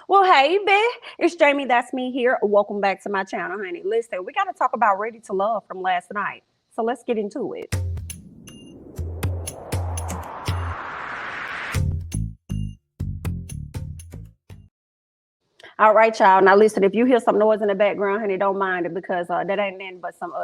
Well, hey, babe, it's Jamie. That's me here. Welcome back to my channel, honey. Listen, we got to talk about Ready to Love from last night. So let's get into it. All right, y'all. Now listen, if you hear some noise in the background, honey, don't mind it because that ain't nothing but some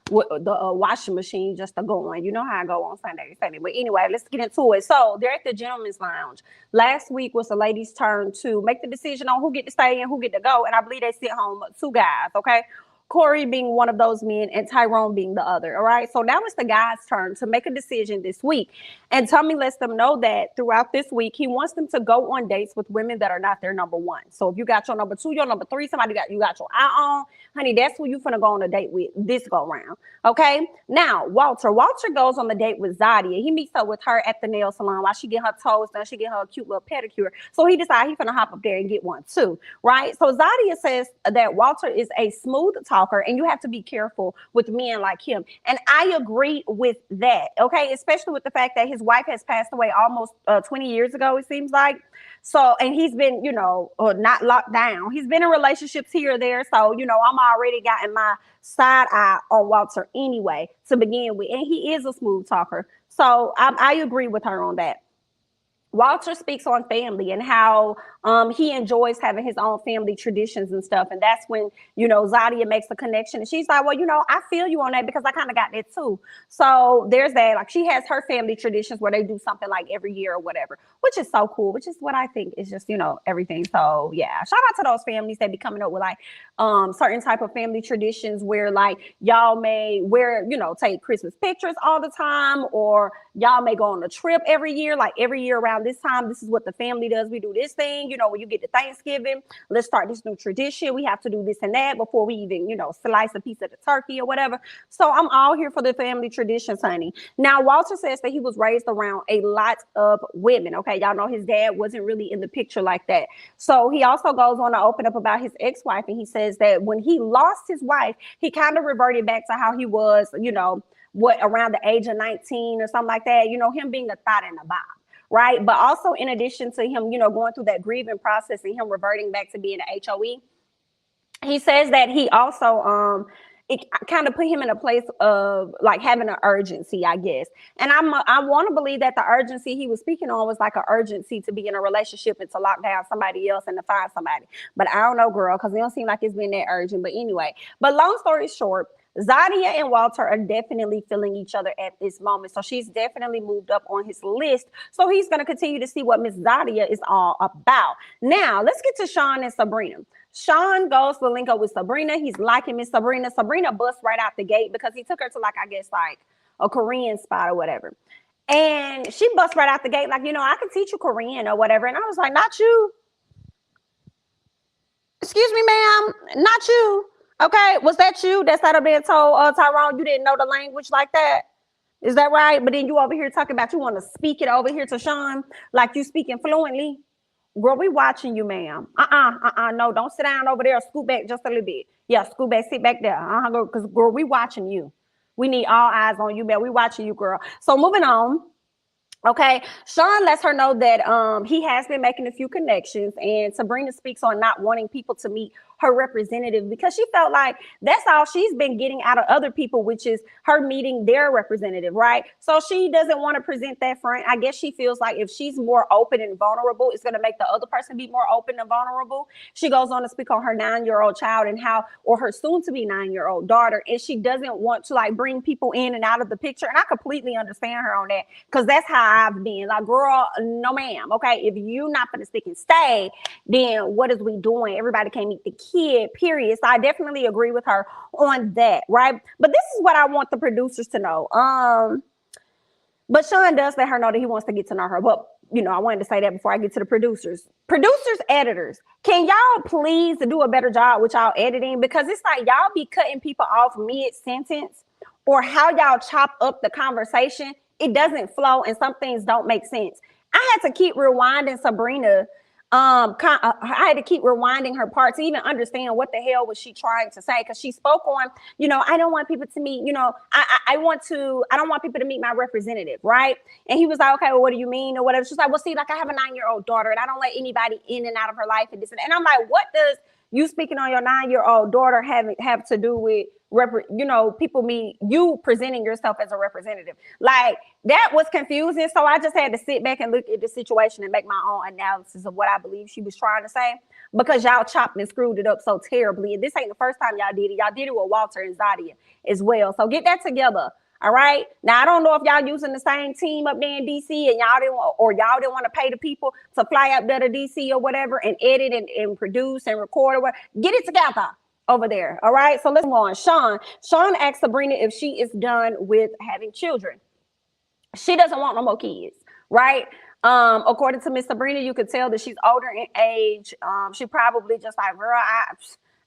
the washing machine just a going. You know how I go on Sunday. But anyway, let's get into it. So they're at the gentleman's lounge. Last week was the ladies' turn to make the decision on who get to stay and who get to go, and I believe they sent home two guys. Okay. Corey being one of those men and Tyrone being the other. All right. So now it's the guy's turn to make a decision this week. And Tommy lets them know that throughout this week, he wants them to go on dates with women that are not their number one. So if you got your number two, your number three, somebody you got your eye on, honey, that's who you finna go on a date with this go round. Okay. Now, Walter goes on the date with Zodia. He meets up with her at the nail salon while she get her toes done. She get her a cute little pedicure. So he decides he's finna hop up there and get one too. Right. So Zodia says that Walter is a smooth talker and you have to be careful with men like him. And I agree with that. Okay. Especially with the fact that his wife has passed away almost 20 years ago, it seems like. So, and he's been, not locked down. He's been in relationships here or there. So, I'm already gotten my side eye on Walter anyway to begin with. And he is a smooth talker. So I agree with her on that. Walter speaks on family and how he enjoys having his own family traditions and stuff. And that's when, Zodia makes a connection. And she's like, well, I feel you on that because I kind of got that too. So there's that. Like she has her family traditions where they do something like every year or whatever, which is so cool, which is what I think is just, everything. So yeah, shout out to those families that be coming up with like certain type of family traditions where like y'all may take Christmas pictures all the time, or y'all may go on a trip every year, like every year around this time. This is what the family does. We do this thing, when you get to Thanksgiving, let's start this new tradition. We have to do this and that before we even, slice a piece of the turkey or whatever. So I'm all here for the family traditions, honey. Now, Walter says that he was raised around a lot of women. Okay. Y'all know his dad wasn't really in the picture like that. So he also goes on to open up about his ex-wife. And he says that when he lost his wife, he kind of reverted back to how he was, around the age of 19 or something like that, him being a thought and a bob. Right. But also in addition to him, going through that grieving process and him reverting back to being an HOE, he says that he also it kind of put him in a place of like having an urgency, I guess. And I want to believe that the urgency he was speaking on was like an urgency to be in a relationship and to lock down somebody else and to find somebody. But I don't know, girl, because it don't seem like it's been that urgent. But anyway, but long story short, Zodia and Walter are definitely feeling each other at this moment. So she's definitely moved up on his list. So he's going to continue to see what Miss Zodia is all about. Now, let's get to Sean and Sabrina. Sean goes to link up with Sabrina. He's liking Miss Sabrina. Sabrina busts right out the gate because he took her to like a Korean spot or whatever. And she busts right out the gate like, I can teach you Korean or whatever. And I was like, not you. Excuse me, ma'am. Not you. Okay, was that you that sat up there and told Tyrone you didn't know the language like that? Is that right? But then you over here talking about you want to speak it over here to Sean like you speaking fluently. Girl, we watching you, ma'am. No, don't sit down over there. Scoot back just a little bit. Yeah, scoot back, sit back there. Because girl, we watching you. We need all eyes on you, man. We watching you, girl. So moving on. Okay, Sean lets her know that he has been making a few connections, and Sabrina speaks on not wanting people to meet her representative because she felt like that's all she's been getting out of other people, which is her meeting their representative, right? So she doesn't want to present that front. I guess she feels like if she's more open and vulnerable, it's going to make the other person be more open and vulnerable. She goes on to speak on her 9-year-old child and or her soon-to-be 9-year-old daughter, and she doesn't want to like bring people in and out of the picture. And I completely understand her on that because that's how I've been. Like, girl, no ma'am. Okay, if you not going to stick and stay, then what is we doing? Everybody can't meet the kid, period. So I definitely agree with her on that, right? But this is what I want the producers to know. But Sean does let her know that he wants to get to know her. But, I wanted to say that before I get to the producers. Producers, editors, can y'all please do a better job with y'all editing? Because it's like y'all be cutting people off mid-sentence, or how y'all chop up the conversation. It doesn't flow and some things don't make sense. I had to keep rewinding Sabrina I had to keep rewinding her part to even understand what the hell was she trying to say, because she spoke on, I don't want people to meet, I don't want people to meet my representative, right? And he was like, okay, well, what do you mean, or whatever. She's like, well, see, like, I have a 9-year-old daughter, and I don't let anybody in and out of her life, and this and I'm like, what does you speaking on your 9-year-old daughter have to do with people you presenting yourself as a representative? Like, that was confusing. So I just had to sit back and look at the situation and make my own analysis of what I believe she was trying to say, because y'all chopped and screwed it up so terribly. And this ain't the first time y'all did it. Y'all did it with Walter and Zodia as well. So get that together. All right. Now, I don't know if y'all using the same team up there in DC and y'all didn't want to pay the people to fly up there to DC or whatever and edit and produce and record or whatever. Get it together over there. All right. So let's move on. Sean asked Sabrina if she is done with having children. She doesn't want no more kids, right? According to Miss Sabrina, you could tell that she's older in age. She probably just like, girl,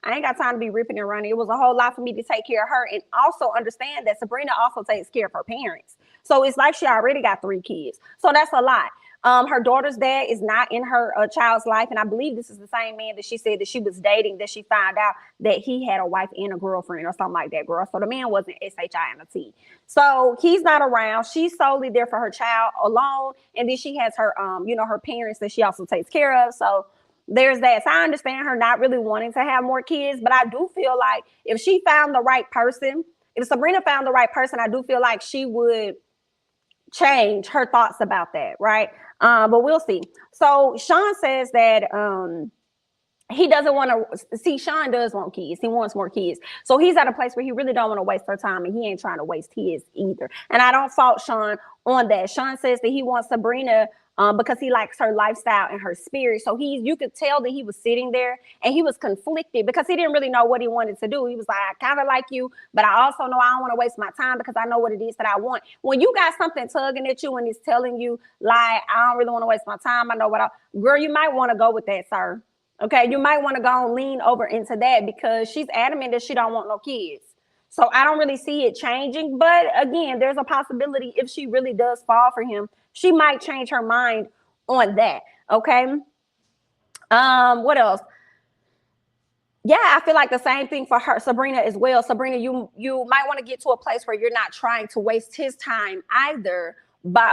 I ain't got time to be ripping and running. It was a whole lot for me to take care of her, and also understand that Sabrina also takes care of her parents. So it's like she already got 3 kids. So that's a lot. Her daughter's dad is not in her child's life, and I believe this is the same man that she said that she was dating, that she found out that he had a wife and a girlfriend or something like that, girl. So the man wasn't SHINT. So he's not around. She's solely there for her child alone, and then she has her, her parents that she also takes care of. So there's that. So I understand her not really wanting to have more kids, but I do feel like if she found the right person, if Sabrina found the right person, I do feel like she would change her thoughts about that, right? But we'll see. So Sean says that he doesn't want to see. Sean does want kids. He wants more kids. So he's at a place where he really don't want to waste her time, and he ain't trying to waste his either. And I don't fault Sean on that. Sean says that he wants Sabrina because he likes her lifestyle and her spirit. So you could tell that he was sitting there and he was conflicted because he didn't really know what he wanted to do. He was like, I kind of like you, but I also know I don't want to waste my time because I know what it is that I want. When you got something tugging at you and it's telling you, like, I don't really want to waste my time, I know girl, you might want to go with that, sir. Okay, you might want to go and lean over into that, because she's adamant that she don't want no kids. So I don't really see it changing. But again, there's a possibility if she really does fall for him, she might change her mind on that. Okay. What else? Yeah, I feel like the same thing for her, Sabrina, as well. Sabrina, you might want to get to a place where you're not trying to waste his time either,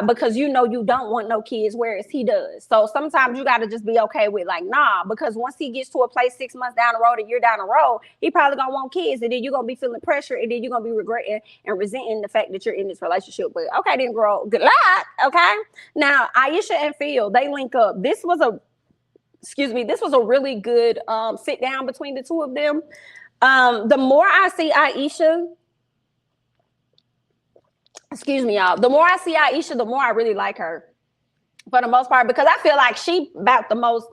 because you don't want no kids, whereas he does. So sometimes you got to just be okay with, like, nah, because once he gets to a place 6 months down the road, a year down the road, he probably gonna want kids, and then you're gonna be feeling pressure, and then you're gonna be regretting and resenting the fact that you're in this relationship. But okay, then, girl, good luck. Okay, now Aisha and Phil, they link up. This was a really good sit down between the two of them. The more I see Aisha, y'all, the more I see Aisha, the more I really like her, for the most part, because I feel like she about the most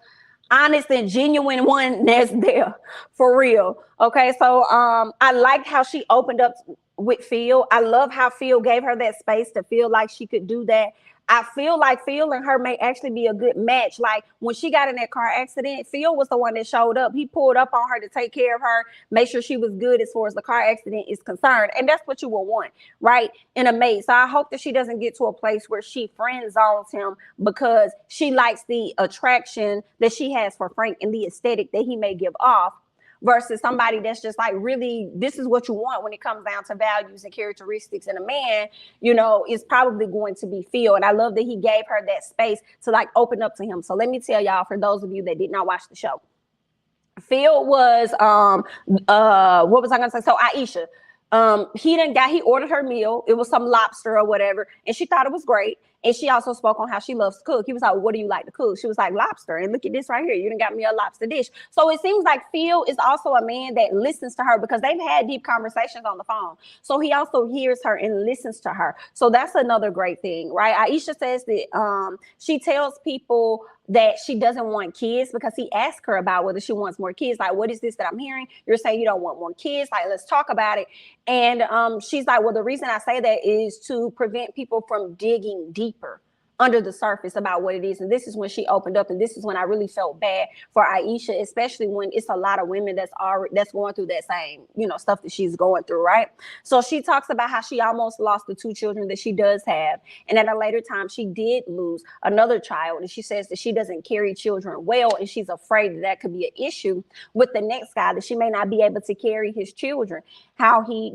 honest and genuine one that's there, for real. Okay, so I liked how she opened up with Phil. I love how Phil gave her that space to feel like she could do that. I feel like Phil and her may actually be a good match. Like, when she got in that car accident, Phil was the one that showed up. He pulled up on her to take care of her, make sure she was good as far as the car accident is concerned. And that's what you will want, right, in a mate. So I hope that she doesn't get to a place where she friend zones him because she likes the attraction that she has for Frank and the aesthetic that he may give off, versus somebody that's just like, really, this is what you want when it comes down to values and characteristics in a man, is probably going to be Phil. And I love that he gave her that space to, like, open up to him. So let me tell y'all, for those of you that did not watch the show, Phil was, what was I going to say? So Aisha, he ordered her meal. It was some lobster or whatever, and she thought it was great. And she also spoke on how she loves to cook. He was like, what do you like to cook? She was like, lobster. And look at this right here. You done got me a lobster dish. So it seems like Phil is also a man that listens to her, because they've had deep conversations on the phone. So he also hears her and listens to her. So that's another great thing, right? Aisha says that she tells people that she doesn't want kids because he asked her about whether she wants more kids. Like, what is this that I'm hearing? You're saying you don't want more kids. Like, let's talk about it. And she's like, well, the reason I say that is to prevent people from digging deeper. under the surface about what it is. And this is when she opened up, and this is when I really felt bad for Aisha, especially when it's a lot of women that's going through that same, stuff that she's going through, right? So she talks about how she almost lost the 2 children that she does have, and at a later time she did lose another child, and she says that she doesn't carry children well, and she's afraid that could be an issue with the next guy, that she may not be able to carry his children how he,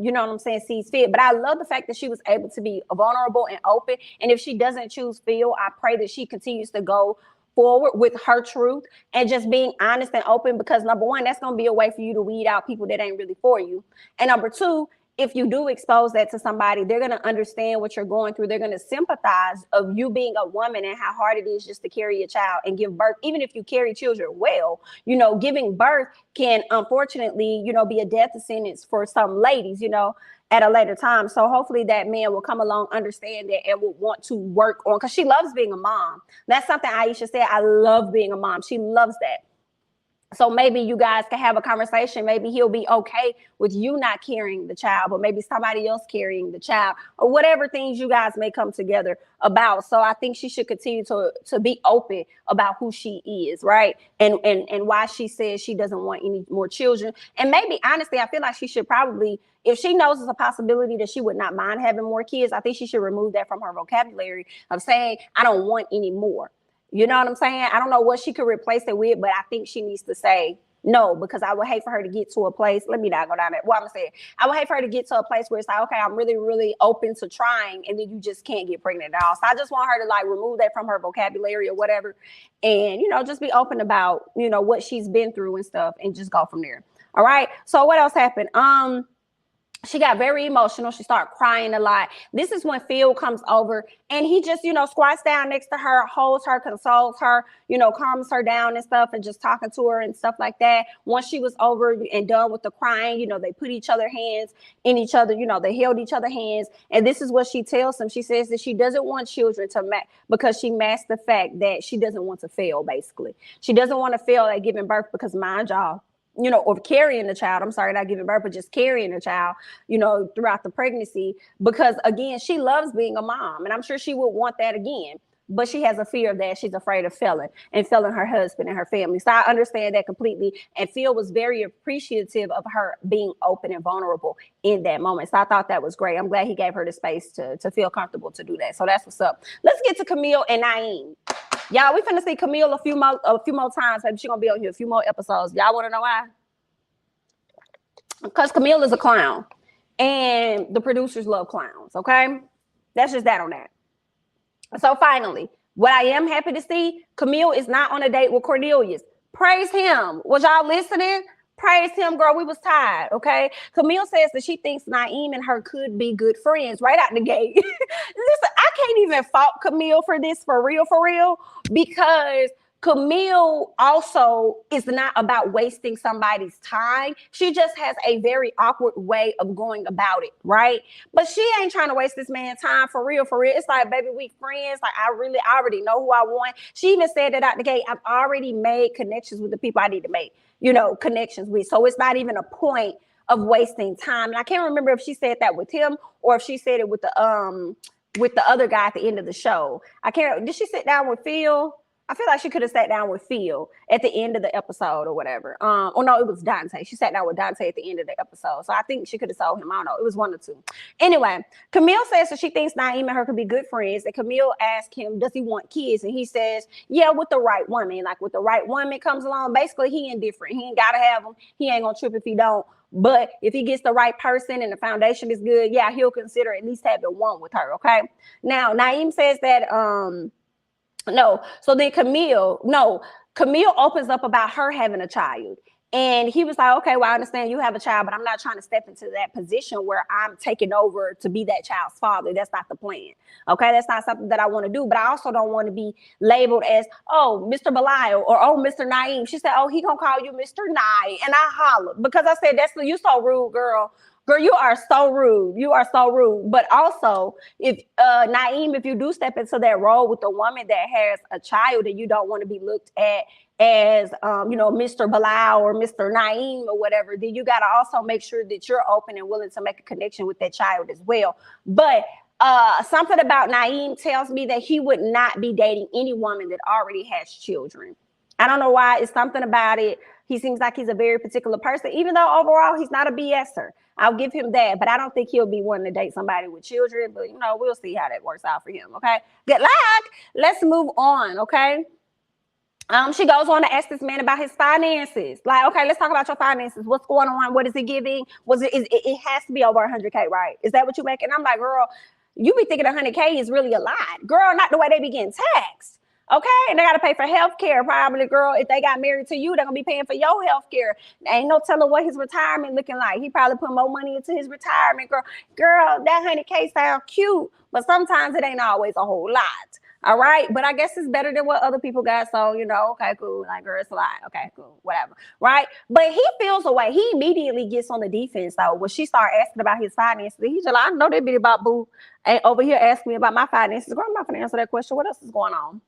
sees fit. But I love the fact that she was able to be vulnerable and open, and if she doesn't choose Phil, I pray that she continues to go forward with her truth and just being honest and open, because number one, that's going to be a way for you to weed out people that ain't really for you. And number two, if you do expose that to somebody, they're going to understand what you're going through. They're going to sympathize of you being a woman and how hard it is just to carry a child and give birth. Even if you carry children well, giving birth can unfortunately, be a death sentence for some ladies, at a later time. So hopefully that man will come along, understand that, and will want to work on, because she loves being a mom. That's something Aisha said. I love being a mom. She loves that. So maybe you guys can have a conversation. Maybe he'll be okay with you not carrying the child, but maybe somebody else carrying the child, or whatever things you guys may come together about. So I think she should continue to be open about who she is, right? And why she says she doesn't want any more children. And maybe, honestly, I feel like she should probably, if she knows it's a possibility that she would not mind having more kids, I think she should remove that from her vocabulary of saying, I don't want any more. You know what I'm saying? I don't know what she could replace it with, but I think she needs to say no, because I would hate for her to get to a place. Let me not go down that. Well, I'm going to say it. I would hate for her to get to a place where it's like, okay, I'm really, really open to trying, and then you just can't get pregnant at all. So I just want her to remove that from her vocabulary or whatever, and, just be open about, what she's been through and stuff, and just go from there. All right. So what else happened? She got very emotional. She started crying a lot. This is when Phil comes over, and he just, squats down next to her, holds her, consoles her, calms her down and stuff, and just talking to her and stuff like that. Once she was over and done with the crying, they put each other hands in each other, they held each other hands. And this is what she tells him. She says that she doesn't want children because she masked the fact that she doesn't want to fail, basically. She doesn't want to fail at giving birth because, mind y'all, or carrying the child. I'm sorry, not giving birth, but just carrying the child, throughout the pregnancy. Because again, she loves being a mom, and I'm sure she would want that again. But she has a fear of that. She's afraid of failing her husband and her family. So I understand that completely. And Phil was very appreciative of her being open and vulnerable in that moment. So I thought that was great. I'm glad he gave her the space to feel comfortable to do that. So that's what's up. Let's get to Camille and Naeem. Y'all, we finna see Camille a few more times. Maybe she's gonna be on here a few more episodes. Y'all wanna know why? Because Camille is a clown, and the producers love clowns, okay? That's just that on that. So finally, what I am happy to see, Camille is not on a date with Cornelius. Praise him. Was y'all listening? Praise him, girl. We was tired, okay? Camille says that she thinks Naeem and her could be good friends right out the gate. Listen, I can't even fault Camille for this, for real, because Camille also is not about wasting somebody's time. She just has a very awkward way of going about it, right? But she ain't trying to waste this man's time for real. It's like, baby, we friends. Like, I already know who I want. She even said that out the gate. I've already made connections with the people I need to make, connections with. So it's not even a point of wasting time. And I can't remember if she said that with him or if she said it with the other guy at the end of the show. I can't. Did she sit down with Phil? I feel like she could have sat down with Phil at the end of the episode or whatever. Oh no, it was Dante. She sat down with Dante at the end of the episode. So I think she could have told him. I don't know. It was one or two. Anyway, Camille says that she thinks Naeem and her could be good friends. And Camille asked him, does he want kids? And he says, yeah, with the right woman. Like, with the right woman comes along. Basically, he indifferent. He ain't got to have them. He ain't going to trip if he don't. But if he gets the right person and the foundation is good, yeah, he'll consider at least having one with her. Okay. Now, Naeem says that, no. So then Camille opens up about her having a child. And he was like, okay, well, I understand you have a child, but I'm not trying to step into that position where I'm taking over to be that child's father. That's not the plan. Okay, that's not something that I want to do. But I also don't want to be labeled as, oh, Mr. Belial or, oh, Mr. Naeem. She said, oh, he gonna call you Mr. Nye. And I hollered because I said, you so rude, girl. Girl, you are so rude. You are so rude. But also, if Naeem, if you do step into that role with a woman that has a child and you don't want to be looked at as, Mr. Belial or Mr. Naeem or whatever, then you got to also make sure that you're open and willing to make a connection with that child as well. But Something about Naeem tells me that he would not be dating any woman that already has children. I don't know why. It's something about it. He seems like he's a very particular person, even though overall he's not a BSer. I'll give him that, but I don't think he'll be wanting to date somebody with children. But we'll see how that works out for him. Okay, good luck. Let's move on. Okay. She goes on to ask this man about his finances. Like, okay, let's talk about your finances. What's going on? What is it giving? It has to be over 100K, right? Is that what you make? And I'm like, girl, you be thinking 100K is really a lot. Girl, not the way they be getting taxed. Okay, and they got to pay for health care probably, girl. If they got married to you, they're going to be paying for your health care. Ain't no telling what his retirement looking like. He probably put more money into his retirement, girl. Girl, that 100K sound cute, but sometimes it ain't always a whole lot. All right, but I guess it's better than what other people got. So, okay, cool. Like, girl, it's a lot. Okay, cool, whatever. Right? But he feels away. He immediately gets on the defense, though. When she started asking about his finances, he's just like, I know that bit about boo. And over here asking me about my finances. Girl, I'm not going to answer that question. What else is going on?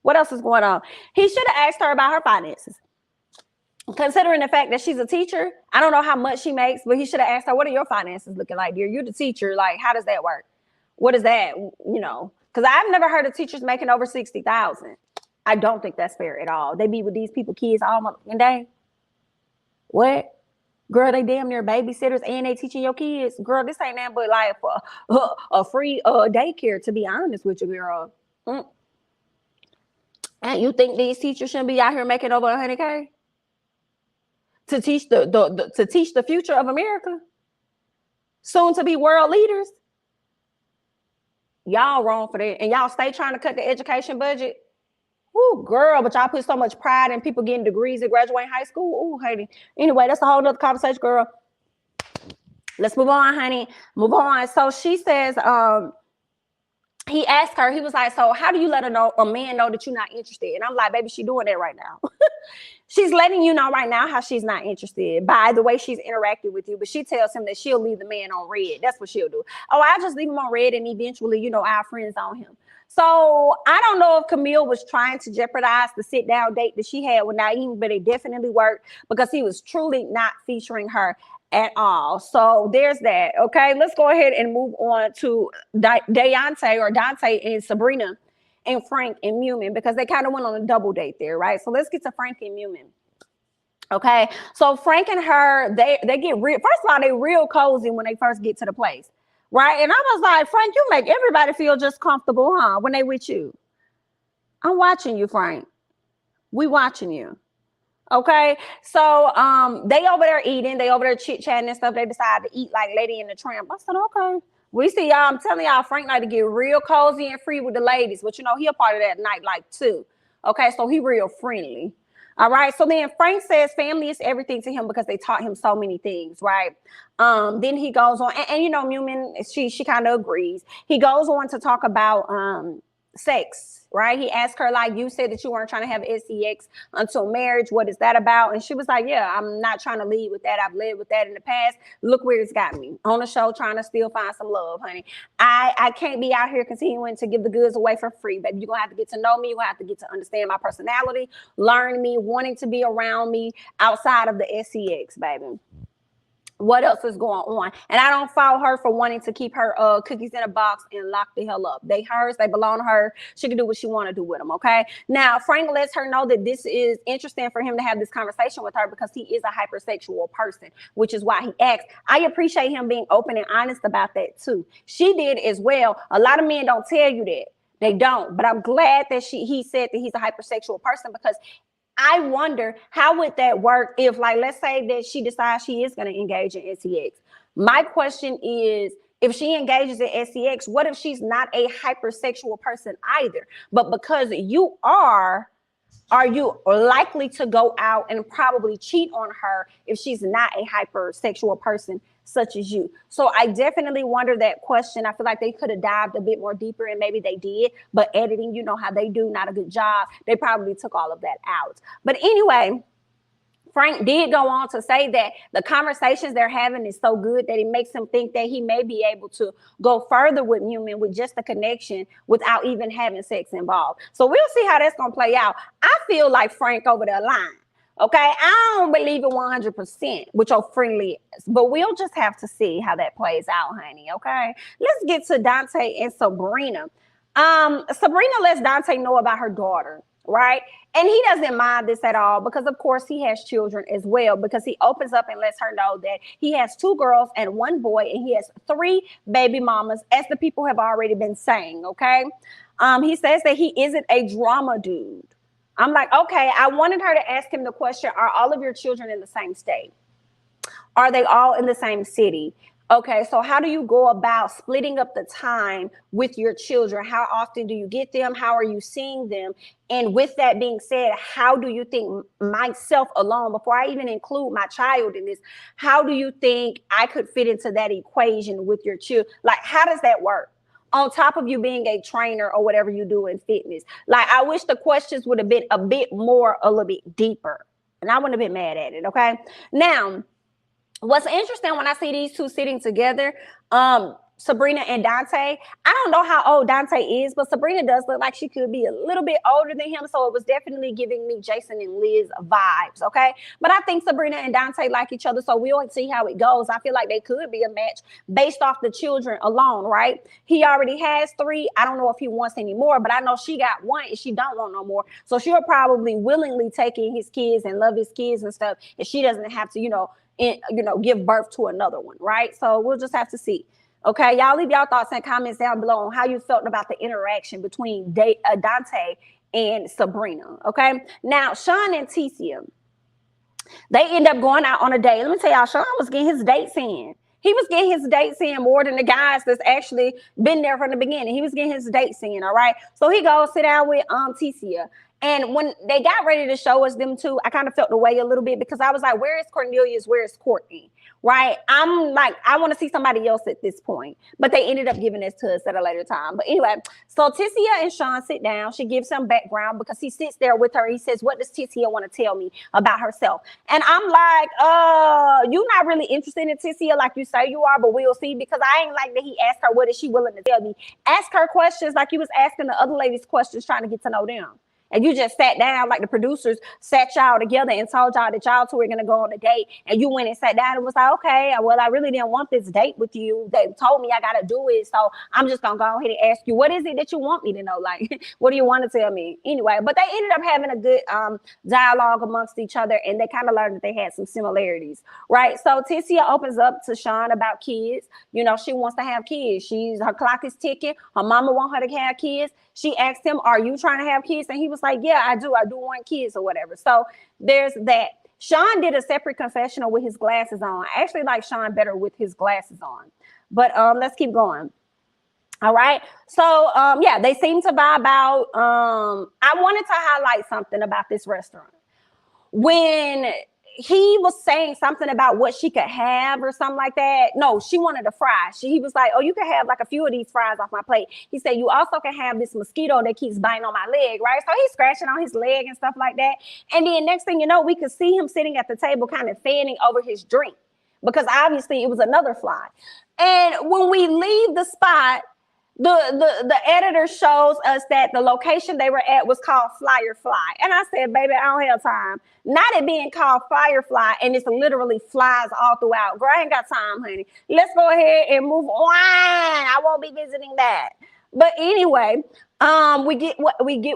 What else is going on? He should have asked her about her finances. Considering the fact that she's a teacher, I don't know how much she makes, but he should have asked her, what are your finances looking like, dear? You're the teacher. Like, how does that work? What is that? Because I've never heard of teachers making over 60,000. I don't think that's fair at all. They be with these people, kids all motherfucking day. What? Girl, they damn near babysitters and they teaching your kids. Girl, this ain't nothing but like a free daycare, to be honest with you, girl. And you think these teachers shouldn't be out here making over 100K? To teach to teach the future of America? Soon to be world leaders? Y'all wrong for that. And y'all stay trying to cut the education budget. Ooh, girl, but y'all put so much pride in people getting degrees and graduating high school. Ooh, honey. Anyway, that's a whole nother conversation, girl. Let's move on, honey. Move on. So she says, he asked her, he was like, so how do you let a man know that you're not interested? And I'm like, baby, she doing that right now. She's letting you know right now how she's not interested by the way she's interacting with you. But she tells him that she'll leave the man on red. That's what she'll do. Oh, I'll just leave him on red and eventually, our friends on him. So I don't know if Camille was trying to jeopardize the sit down date that she had with Naeem, but it definitely worked because he was truly not featuring her at all. So there's that. Okay, let's go ahead and move on to Dante and Sabrina and Frank and Newman, because they kind of went on a double date there, right? So let's get to Frank and Newman. Okay, so Frank and her, they get real. First of all, they real cozy when they first get to the place, right? And I was like, Frank, you make everybody feel just comfortable, huh? When they with you. I'm watching you, Frank. We watching you. Okay, so they over there eating, they over there chit-chatting and stuff. They decided to eat like Lady and the Tramp. I said, okay. We see y'all. I'm telling y'all, Frank like to get real cozy and free with the ladies, but he a part of that night like too. Okay, so he real friendly. All right. So then Frank says family is everything to him because they taught him so many things, right? Then he goes on, and Newman, she kind of agrees. He goes on to talk about sex, right? He asked her, like, you said that you weren't trying to have sex until marriage. What is that about? And she was like, yeah, I'm not trying to lead with that. I've led with that in the past. Look where it's got me. On the show, trying to still find some love, honey. I can't be out here continuing to give the goods away for free, baby. You're going to have to get to know me. You're going to have to get to understand my personality, learn me, wanting to be around me outside of the sex, baby. What else is going on? And I don't fault her for wanting to keep her cookies in a box and lock the hell up. They hers, they belong to her. She can do what she want to do with them, okay? Now, Frank lets her know that this is interesting for him to have this conversation with her because he is a hypersexual person, which is why he asked. I appreciate him being open and honest about that too. She did as well. A lot of men don't tell you that. They don't. But I'm glad that he said that he's a hypersexual person, because I wonder how would that work if, like, let's say that she decides she is going to engage in sex. My question is, if she engages in sex, what if she's not a hypersexual person either? But because you are you likely to go out and probably cheat on her if she's not a hypersexual person such as you? So I definitely wonder that question. I feel like they could have dived a bit more deeper, and maybe they did, but editing, you know how they do, not a good job. They probably took all of that out. But anyway, Frank did go on to say that the conversations they're having is so good that it makes him think that he may be able to go further with Newman with just a connection without even having sex involved. So we'll see how that's going to play out. I feel like Frank over there lying. Okay, I don't believe it 100% with your friendly, but we'll just have to see how that plays out, honey. Okay, let's get to Dante and Sabrina. Sabrina lets Dante know about her daughter, right? And he doesn't mind this at all because, of course, he has children as well. Because he opens up and lets her know that he has 2 girls and 1 boy, and he has 3 baby mamas, as the people have already been saying. Okay, he says that he isn't a drama dude. I'm like, okay, I wanted her to ask him the question, are all of your children in the same state? Are they all in the same city? Okay, so how do you go about splitting up the time with your children? How often do you get them? How are you seeing them? And with that being said, how do you think myself alone, before I even include my child in this, how do you think I could fit into that equation with your children? Like, how does that work? On top of you being a trainer or whatever you do in fitness. Like, I wish the questions would have been a little bit deeper. And I wouldn't have been mad at it, okay? Now, what's interesting when I see these two sitting together, Sabrina and Dante, I don't know how old Dante is, but Sabrina does look like she could be a little bit older than him. So it was definitely giving me Jason and Liz vibes, okay? But I think Sabrina and Dante like each other, so we'll see how it goes. I feel like they could be a match based off the children alone, right? He already has 3. I don't know if he wants any more, but I know she got 1 and she don't want no more. So she'll probably willingly take in his kids and love his kids and stuff, and she doesn't have to, give birth to another one, right? So we'll just have to see. Okay, y'all leave y'all thoughts and comments down below on how you felt about the interaction between Dante and Sabrina. Okay, now Sean and Tisia, they end up going out on a date. Let me tell y'all, Sean was getting his dates in. He was getting his dates in more than the guys that's actually been there from the beginning. He was getting his dates in, all right? So he goes sit down with Tisia. And when they got ready to show us them two, I kind of felt the way a little bit because I was like, where is Cornelius? Where is Courtney? Right? I'm like, I want to see somebody else at this point. But they ended up giving this to us at a later time. But anyway, so Tisia and Sean sit down. She gives some background because he sits there with her. He says, what does Tisia want to tell me about herself? And I'm like, you're not really interested in Tisia like you say you are, but we'll see. Because I ain't like that he asked her, what is she willing to tell me? Ask her questions like he was asking the other ladies questions, trying to get to know them. And you just sat down like the producers sat y'all together and told y'all that y'all two were going to go on a date. And you went and sat down and was like, okay, well, I really didn't want this date with you. They told me I got to do it. So I'm just going to go ahead and ask you, what is it that you want me to know? Like, what do you want to tell me? Anyway, but they ended up having a good dialogue amongst each other. And they kind of learned that they had some similarities, right? So Tisia opens up to Sean about kids. She wants to have kids. Her clock is ticking. Her mama want her to have kids. She asked him, are you trying to have kids? And he was like, yeah, I do want kids or whatever. So there's that. Sean did a separate confessional with his glasses on. I actually like Sean better with his glasses on. But let's keep going. All right. So, yeah, they seem to vibe out. I wanted to highlight something about this restaurant. When he was saying something about what she could have or something like that. No, she wanted a fry. He was like, oh, you can have like a few of these fries off my plate. He said, you also can have this mosquito that keeps biting on my leg, right? So he's scratching on his leg and stuff like that. And then next thing you know, we could see him sitting at the table kind of fanning over his drink because obviously it was another fly. And when we leave the spot, the editor shows us that the location they were at was called Firefly. And I said, baby, I don't have time. Not it being called Firefly and it's literally flies all throughout. Girl, I ain't got time, honey. Let's go ahead and move on. I won't be visiting that. But anyway, we get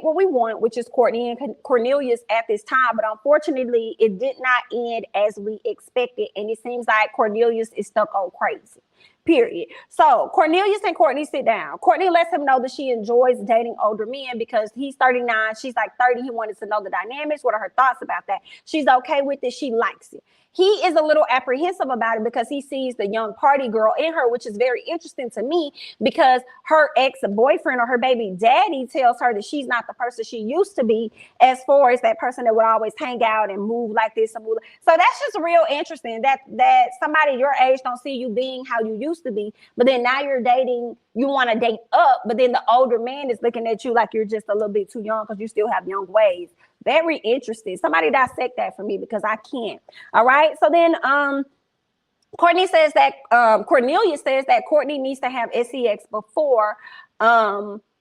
what we want, which is Courtney and Cornelius at this time. But unfortunately, it did not end as we expected. And it seems like Cornelius is stuck on crazy. Period. So Cornelius and Courtney sit down. Courtney lets him know that she enjoys dating older men because he's 39. She's like 30. He wanted to know the dynamics. What are her thoughts about that? She's okay with it. She likes it. He is a little apprehensive about it because he sees the young party girl in her, which is very interesting to me because her ex-boyfriend or her baby daddy tells her that she's not the person she used to be as far as that person that would always hang out and move like this and move. So that's just real interesting that somebody your age don't see you being how you used to be, but then now you're dating, you want to date up, but then the older man is looking at you like you're just a little bit too young because you still have young ways. Very interesting. Somebody dissect that for me because I can't. All right. So then Cornelius says that Courtney needs to have sex before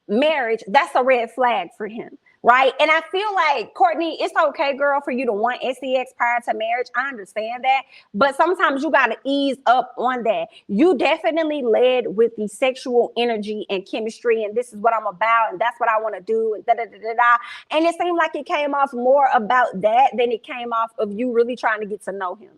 marriage. That's a red flag for him. right? And I feel like, Courtney, it's okay, girl, for you to want sex prior to marriage. I understand that. But sometimes you got to ease up on that. You definitely led with the sexual energy and chemistry, and this is what I'm about, and that's what I want to do, and da-da-da-da-da. And it seemed like it came off more about that than it came off of you really trying to get to know him.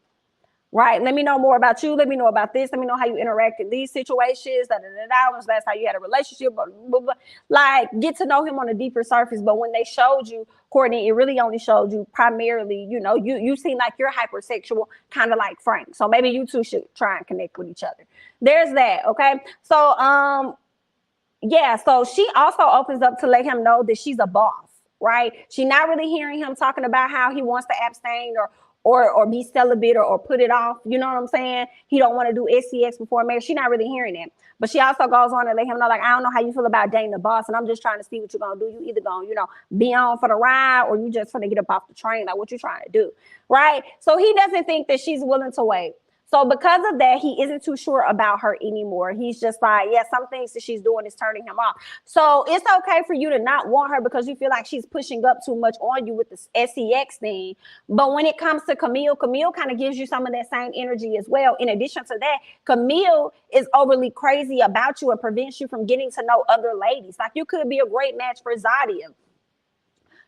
Right. Let me know more about you. Let me know about this. Let me know how you interact in these situations. When's the last time you had a relationship? Blah, blah, blah. Like, get to know him on a deeper surface. But when they showed you, Courtney, it really only showed you primarily, you seem like you're hypersexual, kind of like Frank. So maybe you two should try and connect with each other. There's that. Okay. So, yeah. So she also opens up to let him know that she's a boss. Right. She's not really hearing him talking about how he wants to abstain or be celibate or put it off. You know what I'm saying? He don't want to do sex before marriage. She's not really hearing that. But she also goes on and let him know, like, I don't know how you feel about dating the boss, and I'm just trying to see what you're going to do. You either going to, be on for the ride, or you just going to get up off the train. Like, what you trying to do, right? So he doesn't think that she's willing to wait. So because of that, he isn't too sure about her anymore. He's just like, yeah, some things that she's doing is turning him off. So it's okay for you to not want her because you feel like she's pushing up too much on you with the sex thing. But when it comes to Camille kind of gives you some of that same energy as well. In addition to that, Camille is overly crazy about you and prevents you from getting to know other ladies. Like, you could be a great match for Zodia.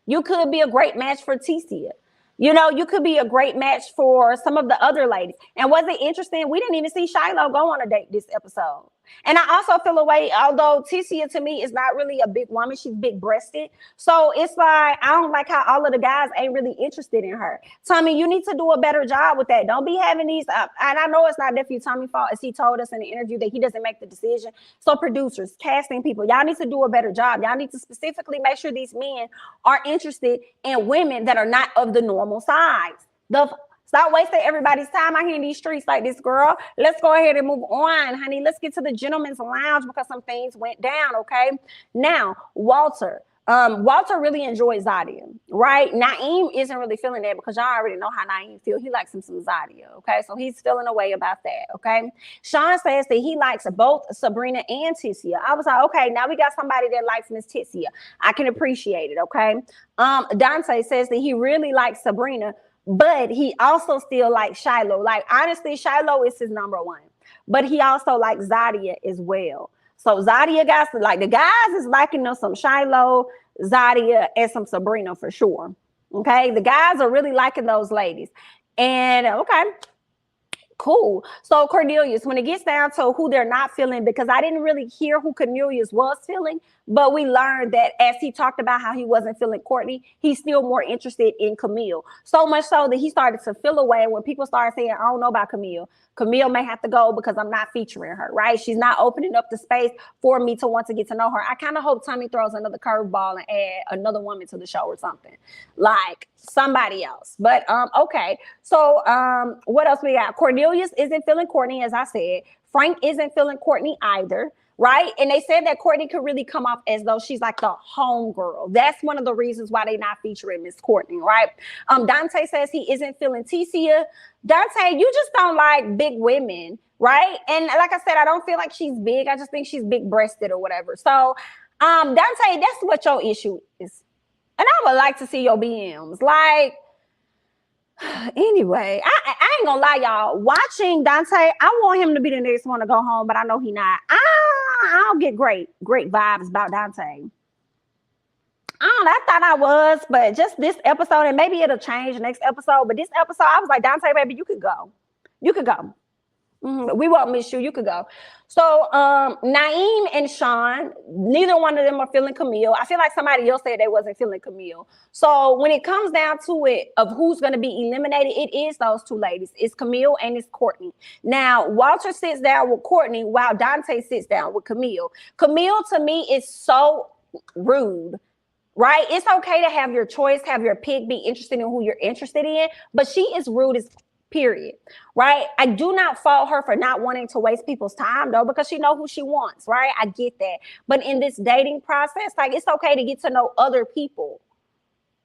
You could be a great match for Tisia. You could be a great match for some of the other ladies. And was it interesting? We didn't even see Shiloh go on a date this episode. And I also feel a way, although Tisia to me is not really a big woman, she's big breasted. So it's like, I don't like how all of the guys ain't really interested in her. Tommy, you need to do a better job with that. Don't be having these, and I know it's not Nephew Tommy's fault, as he told us in the interview that he doesn't make the decision. So producers, casting people, y'all need to do a better job. Y'all need to specifically make sure these men are interested in women that are not of the normal size. Stop wasting everybody's time out here in these streets like this, girl. Let's go ahead and move on, honey. Let's get to the gentleman's lounge because some things went down, okay? Now, Walter. Walter really enjoys Zodia, right? Naeem isn't really feeling that because y'all already know how Naeem feels. He likes him some Zodia, okay? So he's feeling a way about that, okay? Sean says that he likes both Sabrina and Tisia. I was like, okay, now we got somebody that likes Miss Tisia. I can appreciate it, okay? Dante says that he really likes Sabrina, but he also still likes Shiloh. Like, honestly, Shiloh is his number one. But he also likes Zodia as well. So Zodia guys, like, the guys is liking them some Shiloh, Zodia, and some Sabrina for sure. Okay? The guys are really liking those ladies. And, okay. Cool. So Cornelius, when it gets down to who they're not feeling, because I didn't really hear who Cornelius was feeling, but we learned that as he talked about how he wasn't feeling Courtney, he's still more interested in Camille. So much so that he started to feel away. When people started saying, I don't know about Camille may have to go because I'm not featuring her, right? She's not opening up the space for me to want to get to know her. I kind of hope Tommy throws another curveball and add another woman to the show or something, like somebody else. But okay. So what else we got? Cornelius isn't feeling Courtney, as I said. Frank isn't feeling Courtney either. Right. And they said that Courtney could really come off as though she's like the home girl. That's one of the reasons why they're not featuring Miss Courtney. Right. Dante says he isn't feeling Tisia. Dante, you just don't like big women. Right. And like I said, I don't feel like she's big. I just think she's big breasted or whatever. So Dante, that's what your issue is. And I would like to see your BMs. Like, anyway, I ain't gonna lie, y'all. Watching Dante, I want him to be the next one to go home, but I know he not. I don't get great vibes about Dante. I thought I was, but just this episode, and maybe it'll change next episode. But this episode, I was like, Dante, baby, you could go. You could go. We won't miss you. You could go. So Naeem and Sean, neither one of them are feeling Camille. I feel like somebody else said they wasn't feeling Camille. So when it comes down to it of who's going to be eliminated, it is those two ladies. It's Camille and it's Courtney. Now, Walter sits down with Courtney while Dante sits down with Camille. Camille, to me, is so rude. Right? It's okay to have your choice, have your pick, be interested in who you're interested in, but she is rude as period, right? I do not fault her for not wanting to waste people's time though, because she knows who she wants, right? I get that. But in this dating process, like, it's okay to get to know other people.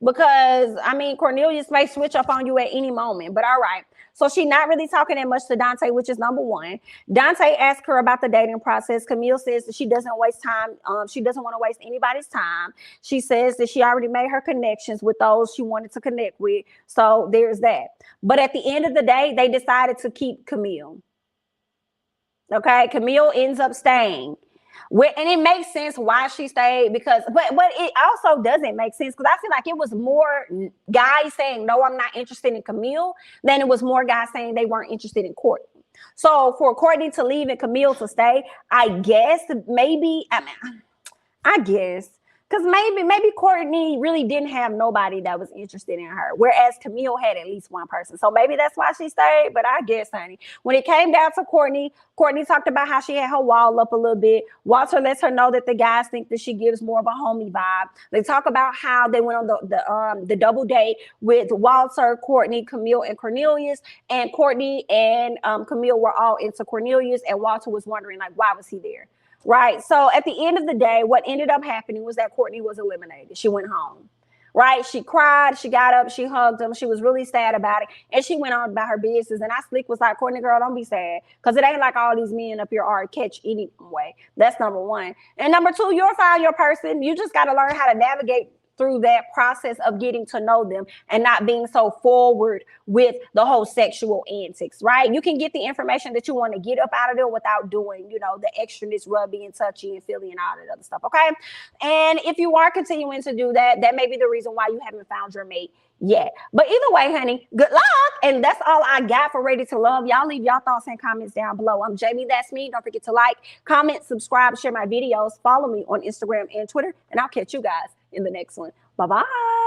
because I mean Cornelius may switch up on you at any moment. But all right. So she's not really talking that much to Dante, which is number one. Dante asked her about the dating process. Camille says that she doesn't waste time. She doesn't want to waste anybody's time. She says that she already made her connections with those she wanted to connect with. So there's that. But at the end of the day, they decided to keep Camille. Okay, Camille ends up staying. And it makes sense why she stayed because, but it also doesn't make sense because I feel like it was more guys saying no, I'm not interested in Camille than it was more guys saying they weren't interested in Courtney. So for Courtney to leave and Camille to stay, I guess maybe I guess because maybe Courtney really didn't have nobody that was interested in her, whereas Camille had at least one person. So maybe that's why she stayed. But I guess, honey, when it came down to Courtney talked about how she had her wall up a little bit. Walter lets her know that the guys think that she gives more of a homie vibe. They talk about how they went on the double date with Walter, Courtney, Camille, and Cornelius. And Courtney and Camille were all into Cornelius, and Walter was wondering like why was he there. Right. So at the end of the day, what ended up happening was that Courtney was eliminated. She went home. Right. She cried. She got up. She hugged him. She was really sad about it. And she went on about her business. And I slick was like, Courtney, girl, don't be sad. Because it ain't like all these men up here are catch anyway. That's number one. And number two, you'll find your person. You just got to learn how to navigate through that process of getting to know them and not being so forward with the whole sexual antics, right? You can get the information that you want to get up out of there without doing, the extraness, rubbing and touchy and feeling and all that other stuff, okay? And if you are continuing to do that, that may be the reason why you haven't found your mate yet. But either way, honey, good luck. And that's all I got for Ready to Love. Y'all leave y'all thoughts and comments down below. I'm Jamie, that's me. Don't forget to like, comment, subscribe, share my videos, follow me on Instagram and Twitter, and I'll catch you guys in the next one. Bye-bye.